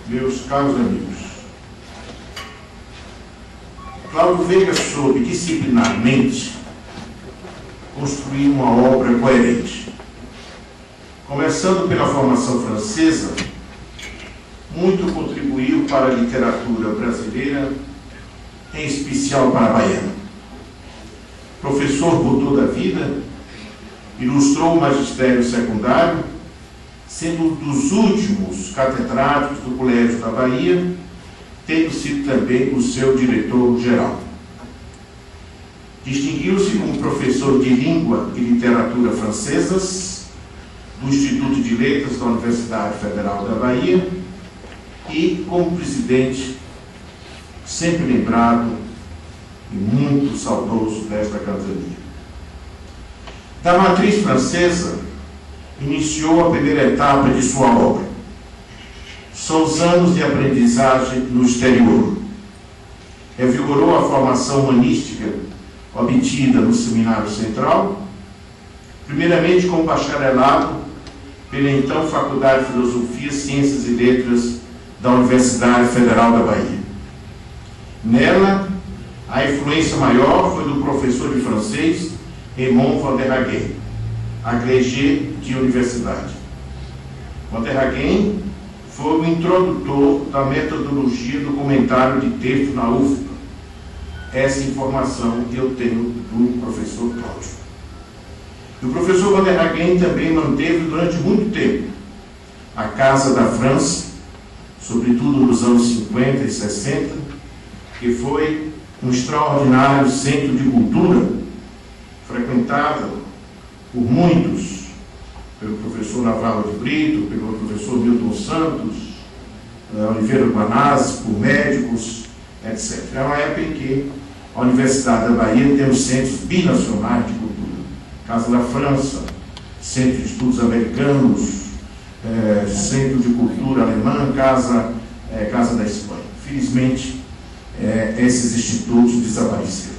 meus caros amigos, Cláudio Veiga soube disciplinarmente construir uma obra coerente. Começando pela formação francesa, muito contribuiu para a literatura brasileira, em especial para a baiana. Professor por toda a vida, ilustrou o magistério secundário, sendo um dos últimos catedráticos do Colégio da Bahia, tendo sido também o seu diretor-geral. Distinguiu-se como professor de língua e literatura francesas do Instituto de Letras da Universidade Federal da Bahia e como presidente, sempre lembrado e muito saudoso desta cantoria. Da matriz francesa, iniciou a primeira etapa de sua obra. São os anos de aprendizagem no exterior. Revigorou a formação humanística obtida no Seminário Central, primeiramente com bacharelado pela então Faculdade de Filosofia, Ciências e Letras da Universidade Federal da Bahia. Nela, a influência maior foi do professor de francês Raymond Vanderhaeghen, agrégé de universidade. Vanderhaeghen foi o introdutor da metodologia do comentário de texto na UFBA. Essa informação que eu tenho do professor Cláudio. E o professor Vanderhaeghen também manteve durante muito tempo a Casa da França, sobretudo nos anos 50 e 60, que foi um extraordinário centro de cultura, frequentado por muitos, pelo professor Navarro de Brito, pelo professor Milton Santos, Oliveira Guanazzi, por médicos, etc. É uma época em que a Universidade da Bahia tem os centros binacionais de cultura. Casa da França, Centro de Estudos Americanos, Centro de Cultura Alemã, Casa da Espanha. Felizmente, esses institutos desapareceram.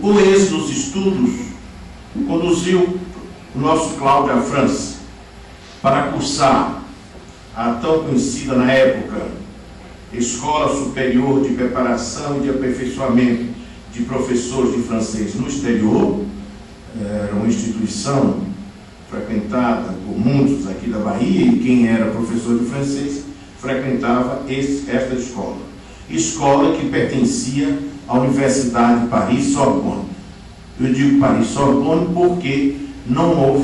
O êxito dos estudos conduziu o nosso Cláudio à França para cursar a tão conhecida na época Escola Superior de Preparação e de Aperfeiçoamento de Professores de Francês no Exterior. Era uma instituição frequentada por muitos aqui da Bahia, e quem era professor de francês frequentava esta escola. Escola que pertencia à Universidade de Paris-Sorbonne. Eu digo Paris-Sorbonne porque não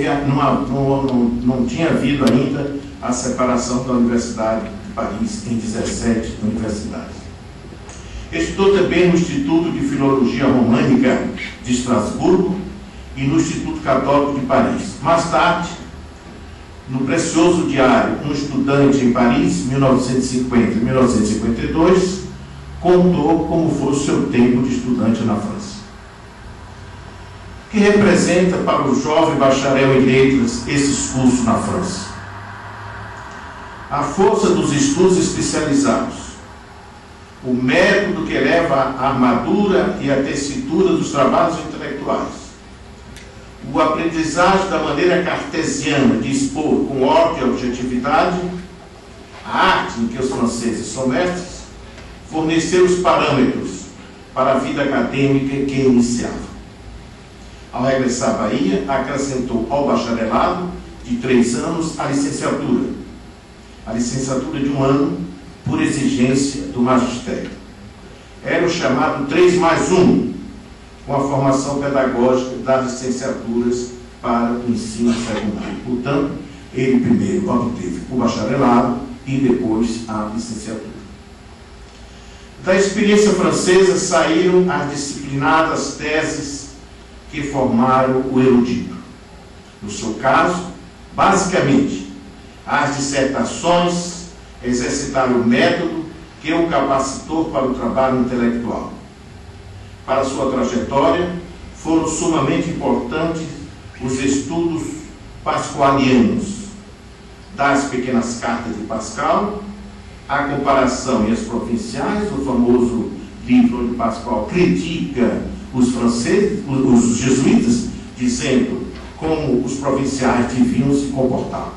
tinha havido ainda a separação da Universidade de Paris em 17 universidades. Estudou também no Instituto de Filologia Românica de Estrasburgo e no Instituto Católico de Paris. Mais tarde, no precioso diário Um Estudante em Paris, 1950 e 1952, contou como foi o seu tempo de estudante na França. O que representa para o jovem bacharel em letras esses cursos na França? A força dos estudos especializados, o método que leva à armadura e à tessitura dos trabalhos intelectuais, o aprendizagem da maneira cartesiana de expor com ordem e objetividade, a arte em que os franceses são mestres, forneceu os parâmetros para a vida acadêmica que iniciava. Ao regressar à Bahia, acrescentou ao bacharelado de 3 anos a licenciatura de 1 ano por exigência do magistério. Era o chamado 3+1, com a formação pedagógica das licenciaturas para o ensino secundário. Portanto, ele primeiro obteve o bacharelado e depois a licenciatura. Da experiência francesa saíram as disciplinadas teses que formaram o erudito. No seu caso, basicamente, as dissertações exercitaram o método que o capacitou para o trabalho intelectual. Para sua trajetória, foram sumamente importantes os estudos pascualianos, das pequenas cartas de Pascal, a comparação e as provinciais, o famoso livro onde Pascal critica os franceses, os jesuítas, dizendo como os provinciais deviam se comportar.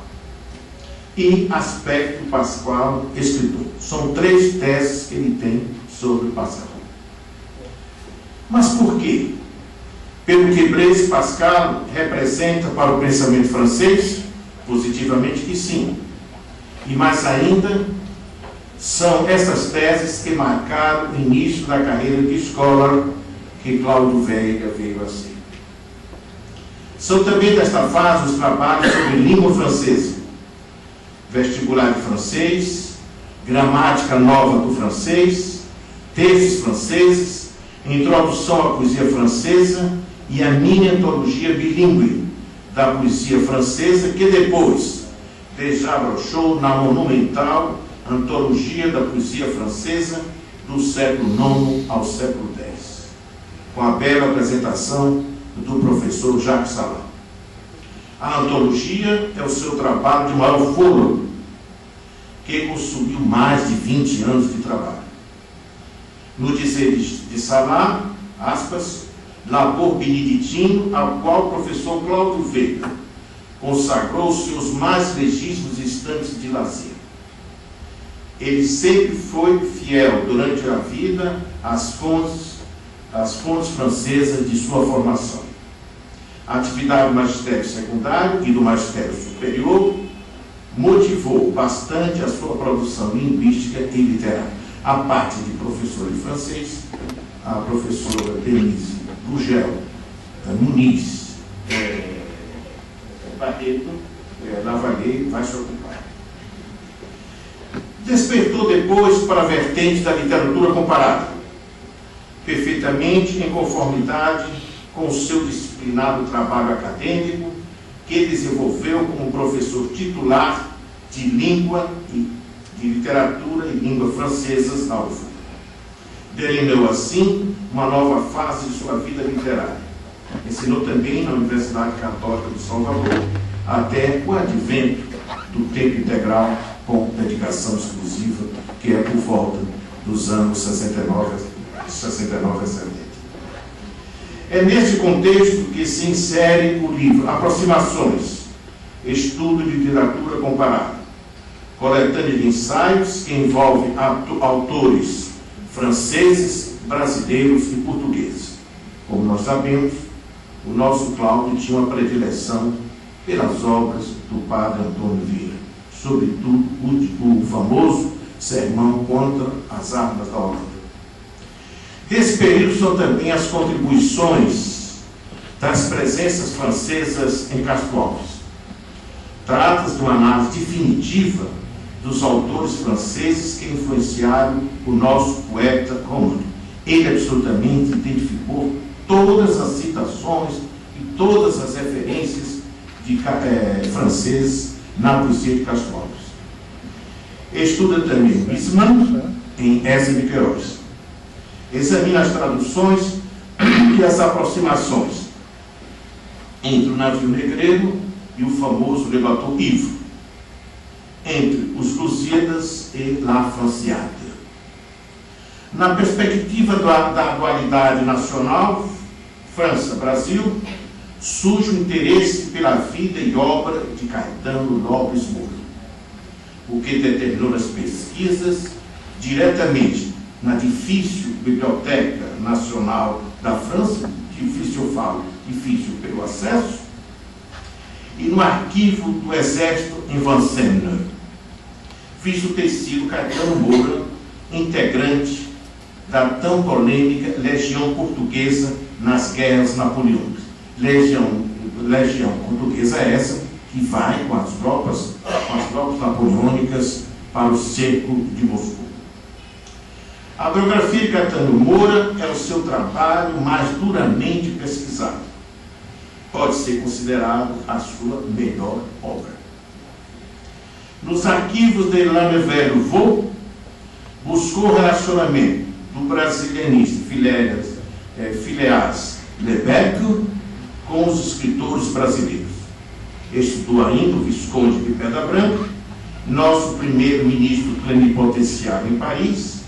e Aspecto Pascal, escritor. São 3 teses que ele tem sobre Pascal. Mas por quê? Pelo que Blaise Pascal representa para o pensamento francês? Positivamente que sim. E mais ainda, são essas teses que marcaram o início da carreira de escola que Cláudio Veiga veio a ser. São também desta fase os trabalhos sobre língua francesa, vestibular de francês, gramática nova do francês, textos franceses, introdução à poesia francesa e a mini antologia bilíngue da poesia francesa, que depois desabrochou na monumental Antologia da Poesia Francesa do século IX ao século X, com a bela apresentação do professor Jacques Salan. A antologia é o seu trabalho de maior fôlego, que consumiu mais de 20 anos de trabalho. No dizer de Salan, aspas, labor beneditino ao qual o professor Cláudio Veiga consagrou seus mais legítimos instantes de lazer. Ele sempre foi fiel durante a vida às fontes francesas de sua formação. A atividade do magistério secundário e do magistério superior motivou bastante a sua produção linguística e literária. A parte de professor de francês, a professora Denise Gugel Muniz Barreto Lavalier vai se ocupar. Despertou depois para a vertente da literatura comparada, perfeitamente em conformidade com o seu disciplinado trabalho acadêmico, que desenvolveu como professor titular de língua e de literatura e língua francesas na UFRA. Delineou assim uma nova fase de sua vida literária. Ensinou também na Universidade Católica do Salvador, até o advento do tempo integral com dedicação exclusiva, que é por volta dos anos 69 a 70. É neste contexto que se insere o livro Aproximações, Estudo de Literatura Comparada, coletânea de ensaios que envolve autores franceses, brasileiros e portugueses. Como nós sabemos, o nosso Cláudio tinha uma predileção pelas obras do padre Antônio Vieira, sobretudo o famoso Sermão contra as Armas da Holanda. Desse período são também as contribuições das presenças francesas em Castro Alves. Trata-se de uma análise definitiva dos autores franceses que influenciaram o nosso poeta romano. Ele absolutamente identificou todas as citações e todas as referências de franceses na poesia de Castro Alves. Estuda também Bismarck em Essa de Queiroz. Examina as traduções e as aproximações entre o navio negreiro e o famoso Le Bateau Ivre, entre os Lusíadas e La Franciade. Na perspectiva da dualidade nacional, França-Brasil, surge o interesse pela vida e obra de Caetano Lopes Moura, o que determinou as pesquisas diretamente na difícil Biblioteca Nacional da França, difícil eu falo, difícil pelo acesso, e no arquivo do Exército em Vincennes, visto ter sido Caetano Moura integrante da tão polêmica Legião Portuguesa nas guerras napoleônicas. Legião Portuguesa essa que vai com as tropas napoleônicas para o cerco de Moscou. A biografia de Caetano Moura é o seu trabalho mais duramente pesquisado. Pode ser considerado a sua melhor obra. Nos arquivos de La Nouvelle Voix, buscou o relacionamento do brasilianista Phileas Lebec com os escritores brasileiros. Estudou ainda o Visconde de Pedra Branca, nosso primeiro-ministro plenipotenciário em Paris,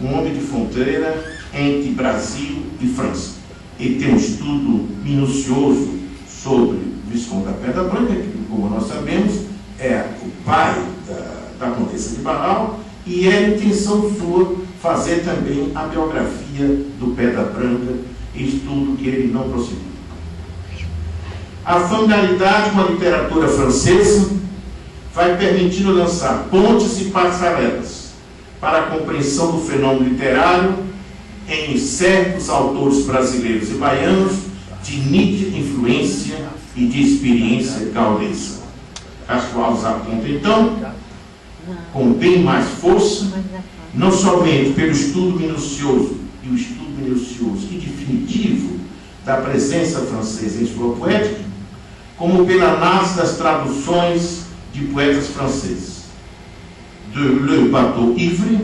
um homem de fronteira entre Brasil e França. Ele tem um estudo minucioso sobre o Visconde da Pedra Branca, que, como nós sabemos, é o pai cabeça de barral, e é intenção sua fazer também a biografia do Pedra Branca, estudo que ele não prosseguiu. A familiaridade com a literatura francesa vai permitindo lançar pontes e passarelas para a compreensão do fenômeno literário em certos autores brasileiros e baianos de nítida influência e de experiência gaulesa. Cascoalves aponta, então, com bem mais força, não somente pelo estudo minucioso e definitivo da presença francesa em sua poética, como pela análise das traduções de poetas franceses. De Le Bateau Ivre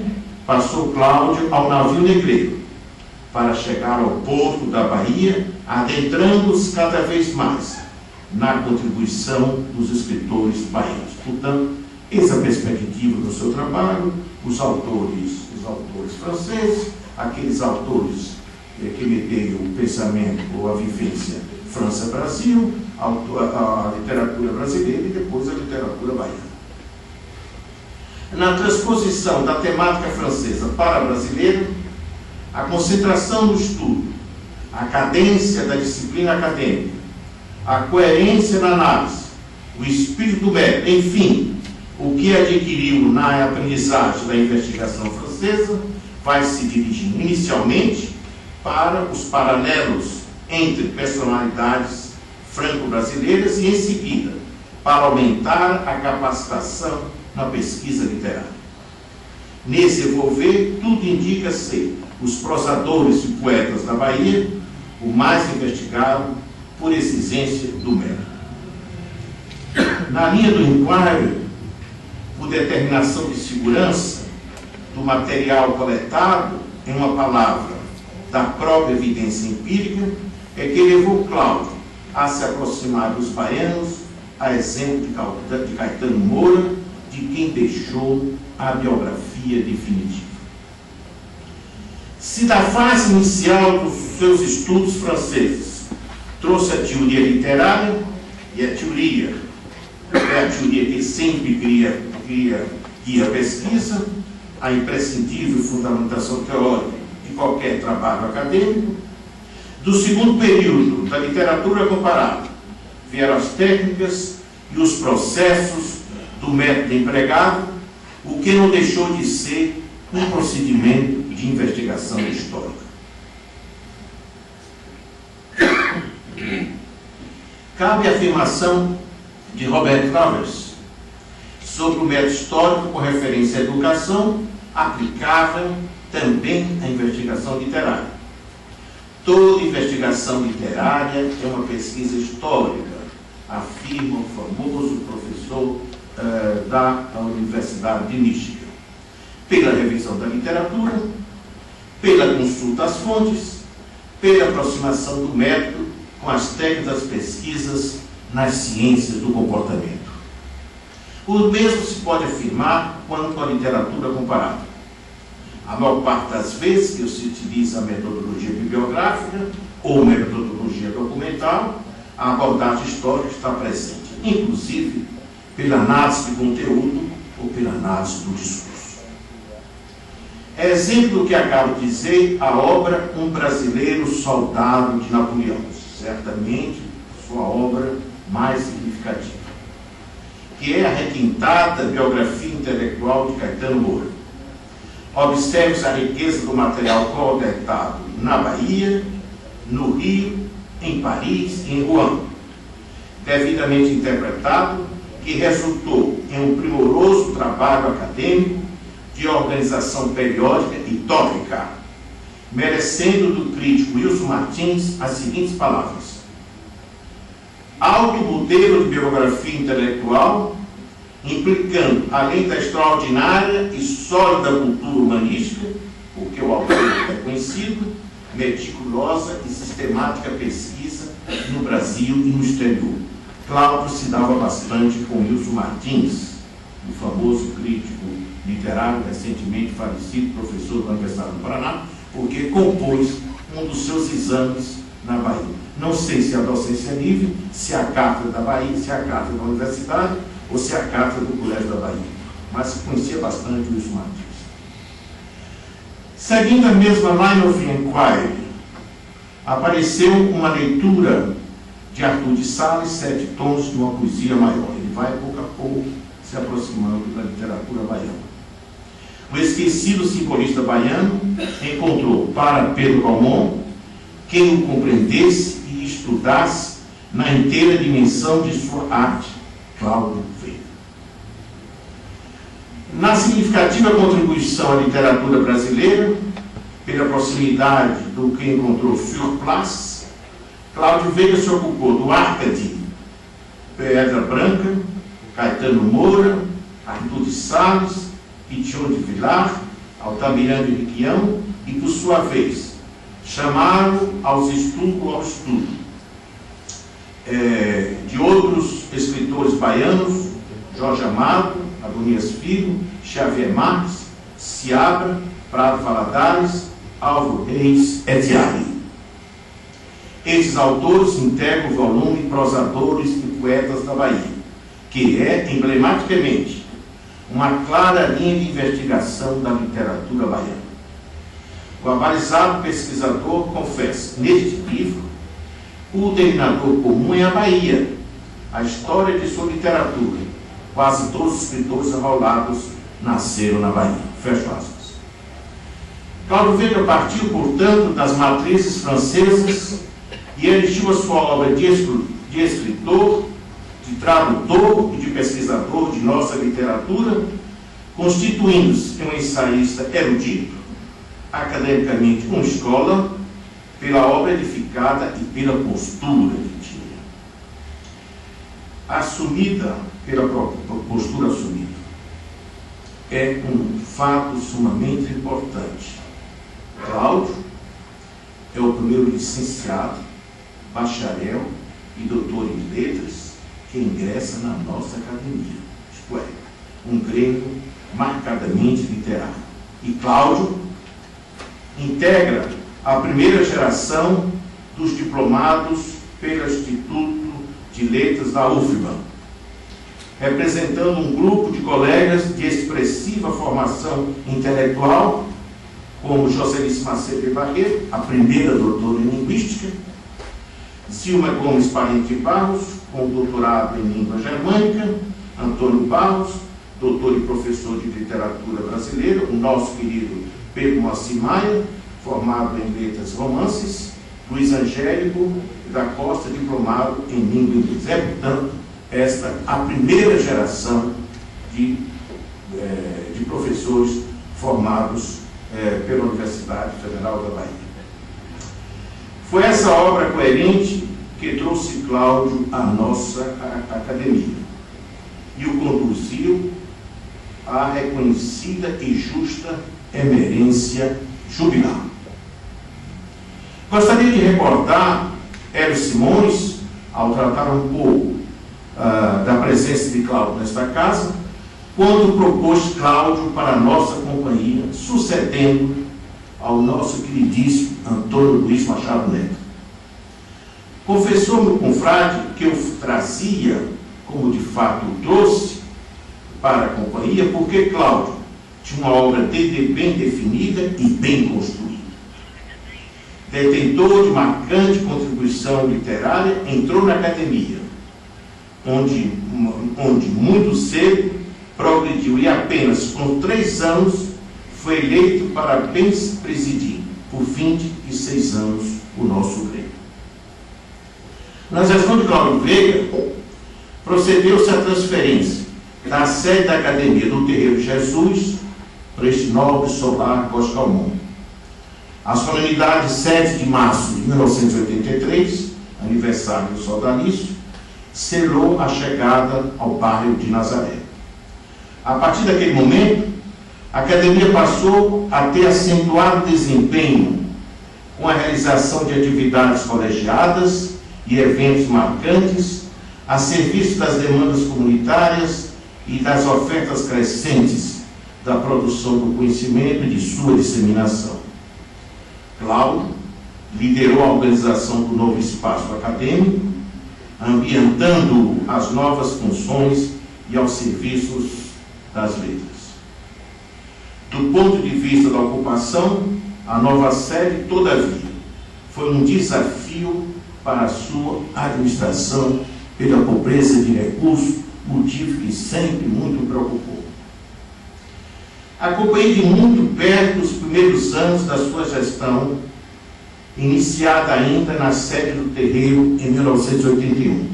passou Cláudio ao navio negreiro, para chegar ao porto da Bahia, adentrando-se cada vez mais na contribuição dos escritores baianos. Portanto, essa é a perspectiva do seu trabalho, os autores franceses, aqueles autores que medeiam o pensamento ou a vivência França-Brasil, a literatura brasileira e depois a literatura baiana. Na transposição da temática francesa para a brasileira, a concentração do estudo, a cadência da disciplina acadêmica, a coerência na análise, o espírito do método, enfim, o que adquiriu na aprendizagem da investigação francesa, vai se dirigindo inicialmente para os paralelos entre personalidades franco-brasileiras e, em seguida, para aumentar a capacitação na pesquisa literária. Nesse evolver, tudo indica ser os prosadores e poetas da Bahia o mais investigado por exigência do método. Na linha do inquiry, por determinação de segurança do material coletado, em uma palavra, da própria evidência empírica, é que levou Cláudio a se aproximar dos baianos, a exemplo de Caetano Moura, de quem deixou a biografia definitiva. Se da fase inicial dos seus estudos franceses trouxe a teoria literária, e a teoria é a teoria que sempre guia a pesquisa, a imprescindível fundamentação teórica de qualquer trabalho acadêmico, do segundo período da literatura comparada vieram as técnicas e os processos do método empregado, o que não deixou de ser um procedimento de investigação histórica. Cabe a afirmação de Robert Travers sobre o método histórico com referência à educação, aplicável também à investigação literária. Toda investigação literária é uma pesquisa histórica, afirma o famoso professor da Universidade de Michigan. Pela revisão da literatura, pela consulta às fontes, pela aproximação do método com as técnicas das pesquisas nas ciências do comportamento. O mesmo se pode afirmar quanto à literatura comparada. A maior parte das vezes que se utiliza a metodologia bibliográfica ou metodologia documental, a abordagem histórica está presente, inclusive pela análise de conteúdo ou pela análise do discurso. É exemplo do que acabo de dizer a obra Um Brasileiro Soldado de Napoleão, certamente sua obra mais significativa, que é a requintada biografia intelectual de Caetano Moura. Observe-se a riqueza do material coletado na Bahia, no Rio, em Paris e em Rouen, devidamente interpretado, que resultou em um primoroso trabalho acadêmico de organização periódica e tópica, merecendo do crítico Wilson Martins as seguintes palavras: alto modelo de biografia intelectual, implicando, além da extraordinária e sólida cultura humanística, porque o autor é conhecido, meticulosa e sistemática pesquisa no Brasil e no exterior. Cláudio se dava bastante com Wilson Martins, o famoso crítico literário, recentemente falecido, professor da Universidade do Paraná, porque compôs um dos seus exames na Bahia. Não sei se a docência é livre, se a cátedra da Bahia, se a cátedra da Universidade, ou se a cátedra do Colégio da Bahia. mas conhecia bastante Luís Martins. Seguindo a mesma line of inquiry, apareceu uma leitura de Arthur de Sales, 7 tons de uma poesia maior. Ele vai, pouco a pouco, se aproximando da literatura baiana. O esquecido simbolista baiano encontrou para Pedro Calmon quem o compreendesse e estudasse na inteira dimensão de sua arte, Cláudio Veiga. Na significativa contribuição à literatura brasileira, pela proximidade do que encontrou sur place, Cláudio Veiga se ocupou do Arcade, Pedra Branca, Caetano Moura, Arthur de Sales, Pichon de Vilar, Altamirano de Riquião e, por sua vez, chamaram ao estudo de outros escritores baianos, Jorge Amado, Adonias Filho, Xavier Marques, Seabra, Prado Valadares, Álvaro Reis, Etiari. Esses autores integram o volume Prosadores e Poetas da Bahia, que é, emblematicamente, uma clara linha de investigação da literatura baiana. O abalizado pesquisador confessa, neste livro, o denominador comum é a Bahia, a história de sua literatura. Quase todos os escritores enrolados nasceram na Bahia. Fecha aspas. Cláudio Veiga partiu, portanto, das matrizes francesas e erigiu a sua obra de escritor, de tradutor e de pesquisador de nossa literatura, constituindo-se um ensaísta erudito, academicamente com escola, pela obra edificada e pela postura que tinha. Assumida, pela postura assumida, é um fato sumamente importante. Cláudio é o primeiro licenciado, bacharel e doutor em letras que ingressa na nossa academia. Isto é, um grego marcadamente literário. E Cláudio integra a primeira geração dos diplomados pelo Instituto de Letras da UFBA, representando um grupo de colegas de expressiva formação intelectual, como Joselice Macedo de Barreto, a primeira doutora em Linguística, Zilma Gomes Parente Barros, com doutorado em Língua Germânica, Antônio Barros, doutor e professor de Literatura Brasileira, o nosso querido Pedro Moacir Maia, formado em Letras Romances, Luiz Angélico da Costa, diplomado em Língua Inglesa. É, portanto, esta a primeira geração de professores formados pela Universidade Federal da Bahia. Foi essa obra coerente que trouxe Cláudio à nossa academia e o conduziu à reconhecida e justa emerência jubilar. Gostaria de recordar Hélio Simões, ao tratar um pouco da presença de Cláudio nesta casa, quando propôs Cláudio para a nossa companhia, sucedendo ao nosso queridíssimo Antônio Luiz Machado Neto. Confessou-me o confrade que eu trazia, como de fato o trouxe, para a companhia, porque Cláudio tinha uma obra bem definida e bem construída. Detentor de marcante contribuição literária, entrou na academia, onde muito cedo progrediu e apenas com 3 anos foi eleito para bem presidir, por 26 anos, o nosso Grêmio. Na gestão de Cláudio Veiga, procedeu-se à transferência da sede da academia do Terreiro de Jesus para este nobre solar Costa Calmon. A solenidade de 7 de março de 1983, aniversário do sodalício, selou a chegada ao bairro de Nazaré. A partir daquele momento, a academia passou a ter acentuado desempenho com a realização de atividades colegiadas e eventos marcantes a serviço das demandas comunitárias e das ofertas crescentes da produção do conhecimento e de sua disseminação. Cláudio liderou a organização do novo espaço acadêmico, ambientando as novas funções e aos serviços das letras. Do ponto de vista da ocupação, a nova sede, todavia, foi um desafio para a sua administração pela pobreza de recursos, motivo que sempre muito preocupou. Acompanhei de muito perto os primeiros anos da sua gestão, iniciada ainda na sede do terreiro em 1981.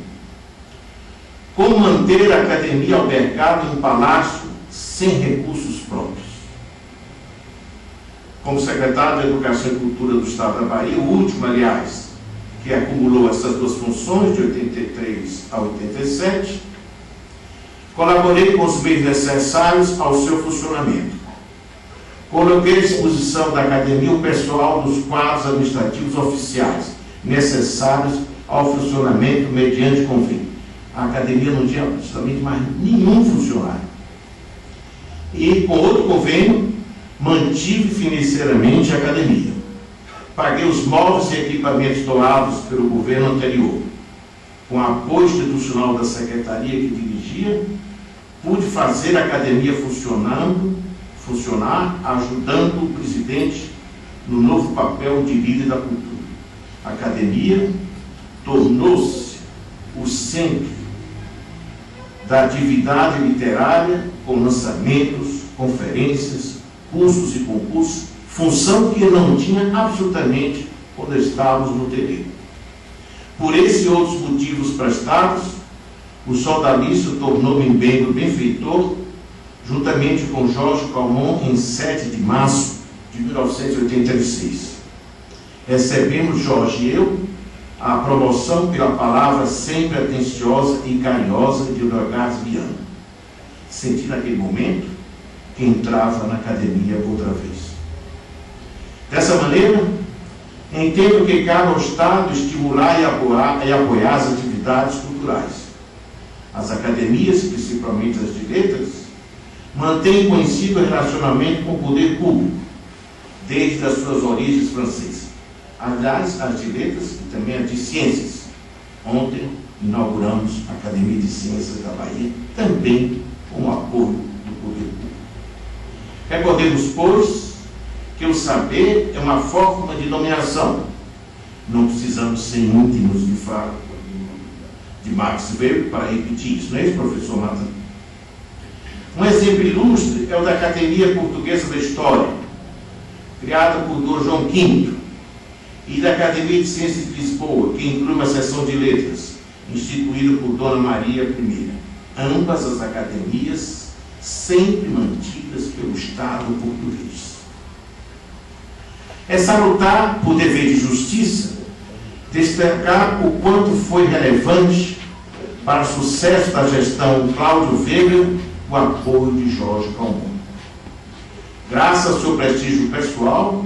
Como manter a academia albergada em um palácio sem recursos próprios. Como secretário de Educação e Cultura do Estado da Bahia, o último, aliás, que acumulou essas duas funções, de 83 a 87, colaborei com os meios necessários ao seu funcionamento. Coloquei à disposição da academia o pessoal dos quadros administrativos oficiais, necessários ao funcionamento mediante convênio. A academia não tinha absolutamente mais nenhum funcionário. E, com outro convênio, mantive financeiramente a academia. Paguei os móveis e equipamentos doados pelo governo anterior. Com o apoio institucional da secretaria que dirigia, pude fazer a academia funcionar, ajudando o presidente no novo papel de líder da cultura. A academia tornou-se o centro da atividade literária, com lançamentos, conferências, cursos e concursos, função que não tinha absolutamente quando estávamos no terreiro. Por esse e outros motivos prestados, o sodalício tornou-me membro benfeitor, juntamente com Jorge Calmon, em 7 de março de 1986. Recebemos, Jorge e eu, a promoção pela palavra sempre atenciosa e carinhosa de Leogás Viana. Senti naquele momento que entrava na academia outra vez. Dessa maneira, entendo que cabe ao Estado estimular e apoiar as atividades culturais. As academias, principalmente as de letras, mantêm conhecido relacionamento com o poder público, desde as suas origens francesas. Aliás, as de letras e também as de ciências. Ontem inauguramos a Academia de Ciências da Bahia, também com o apoio do poder público. Recordemos, pois, que o saber é uma forma de dominação. Não precisamos ser íntimos de Max Weber para repetir isso, não é isso, professor Matan? Um exemplo ilustre é o da Academia Portuguesa da História, criada por Dom João V, e da Academia de Ciências de Lisboa, que inclui uma seção de letras, instituída por Dona Maria I. Ambas as academias sempre mantidas pelo Estado português. É salutar, por dever de justiça, destacar o quanto foi relevante para o sucesso da gestão Cláudio Veiga o apoio de Jorge Calmon. Graças ao seu prestígio pessoal,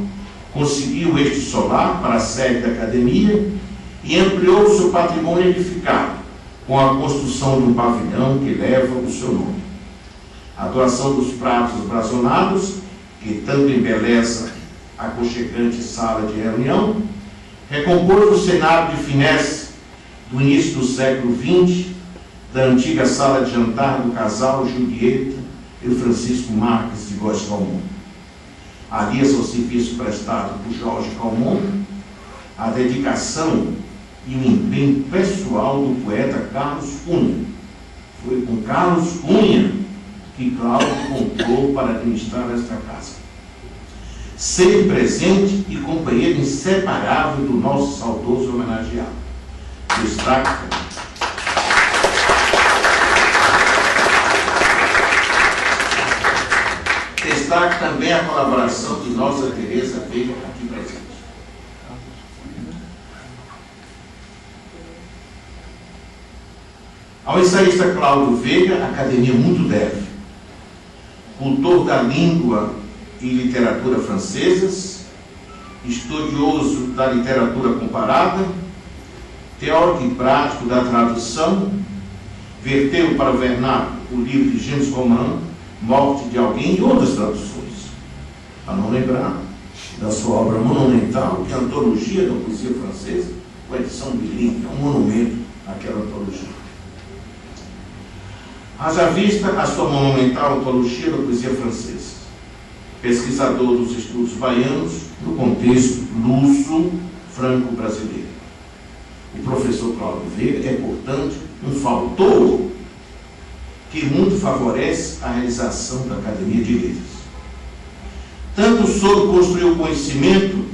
conseguiu este solar para a sede da academia e ampliou o seu patrimônio edificado com a construção de um pavilhão que leva o seu nome. A doação dos pratos brazonados, que tanto embeleza a aconchegante sala de reunião, recompôs o cenário de finesse do início do século XX, da antiga sala de jantar do casal Julieta e o Francisco Marques de Góes Calmon. Aliás ao serviço prestado por Jorge Calmon, a dedicação e o empenho pessoal do poeta Carlos Cunha. Foi com Carlos Cunha que Cláudio comprou para administrar esta casa. Ser presente e companheiro inseparável do nosso saudoso homenageado. Destaque também a colaboração de nossa Tereza Veiga aqui presente. Ao ensaísta Cláudio Veiga, a academia muito deve. Cultor da língua e literatura francesas, estudioso da literatura comparada, teórico e prático da tradução, verteu para o vernáculo o livro de James Roman, Morte de Alguém, e outras traduções. Para não lembrar da sua obra monumental, que é a Antologia da Poesia Francesa, com edição bilíngue, é um monumento àquela antologia. Haja vista a sua monumental antologia da poesia francesa, pesquisador dos estudos baianos no contexto luso-franco-brasileiro. O professor Cláudio Veiga é, portanto, um fator que muito favorece a realização da Academia de Letras. Tanto soube construir o conhecimento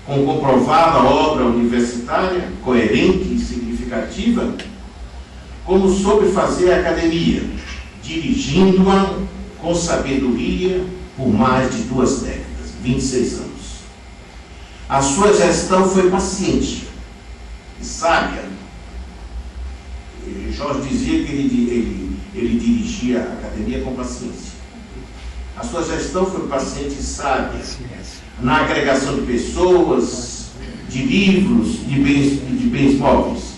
com comprovada obra universitária, coerente e significativa, como soube fazer a academia, dirigindo-a com sabedoria por mais de 2 décadas, 26 anos. A sua gestão foi paciente e sábia. Jorge dizia que ele dirigia a academia com paciência. A sua gestão foi paciente e sábia na agregação de pessoas, de livros, de bens móveis.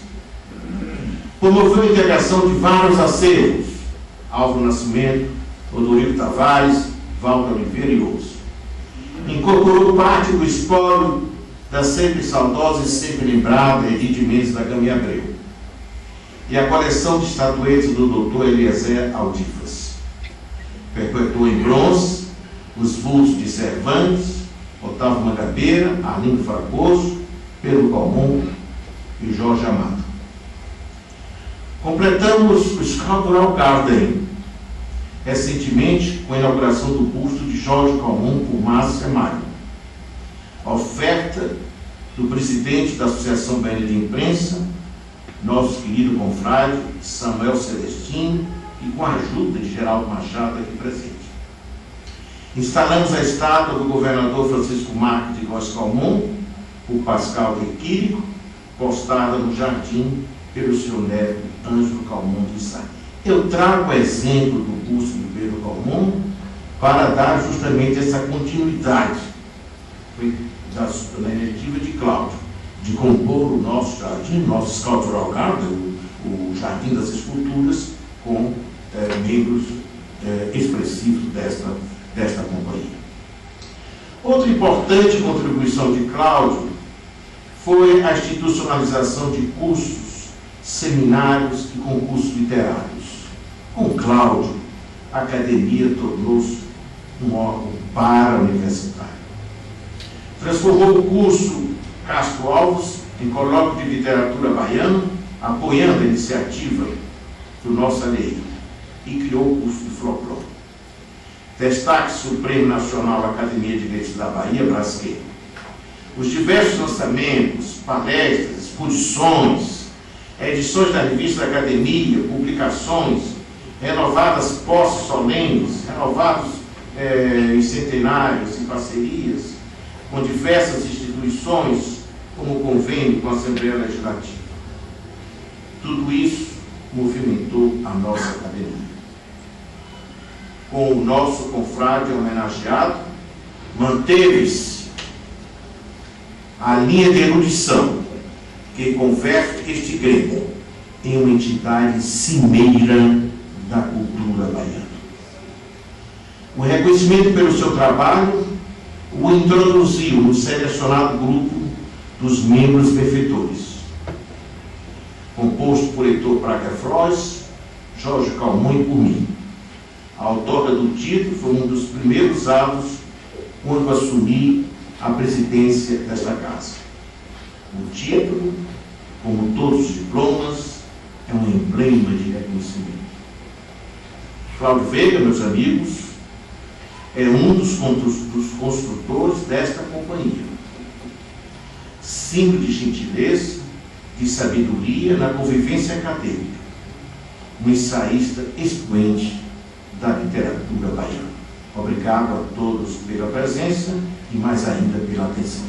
Promoveu a integração de vários acervos, Álvaro Nascimento, Rodrigo Tavares, Walter Oliveira e outros. Incorporou parte do espólio da sempre saudosa e sempre lembrada Edith Mendes da Gama e Abreu e a coleção de estatuetas do Dr. Eliezer Aldifas. Perpetuou em bronze os vultos de Cervantes, Otávio Mangabeira, Arlindo Fragoso, Pedro Calmon e Jorge Amado. Completamos o Sculptural Garden recentemente com a inauguração do busto de Jorge Calmon por Márcia Maio. A oferta do presidente da Associação Baiana de Imprensa, nosso querido confrade Samuel Celestino, e com a ajuda de Geraldo Machado aqui presente. Instalamos a estátua do governador Francisco Marques de Góes Calmon, por Pascal de Quirico, postada no jardim pelo seu neto Ângelo Calmon de Sá. Eu trago o exemplo do busto de Pedro Calmon para dar justamente essa continuidade da iniciativa de Cláudio, de compor o nosso jardim, o nosso Sculptural Garden, o Jardim das Esculturas, com membros expressivos desta companhia. Outra importante contribuição de Cláudio foi a institucionalização de cursos, seminários e concursos literários. Com Cláudio, a academia tornou-se um órgão para-universitário. Transformou o curso Castro Alves em colóquio de literatura baiana, apoiando a iniciativa do nosso alheio, e criou o curso de folclore. Destaque-se o Prêmio Nacional Academia de Letras da Bahia, Braskem. Os diversos lançamentos, palestras, exposições, edições da revista da Academia, publicações, renovadas posses solenes, renovados em centenários e parcerias com diversas instituições, como o convênio com a Assembleia Legislativa. Tudo isso movimentou a nossa academia. Com o nosso confrade homenageado, manteve-se a linha de erudição que converte este grêmio em uma entidade cimeira da cultura baiana. O reconhecimento pelo seu trabalho o introduziu no selecionado grupo dos membros benfeitores, composto por Heitor Praga Frois, Jorge Calmon e por mim. A autora do título foi um dos primeiros atos quando assumi a presidência desta casa. O título, como todos os diplomas, é um emblema de reconhecimento. Cláudio Veiga, meus amigos, é um dos construtores desta companhia. Símbolo de gentileza, de sabedoria na convivência acadêmica. Um ensaísta expoente da literatura baiana. Obrigado a todos pela presença e mais ainda pela atenção.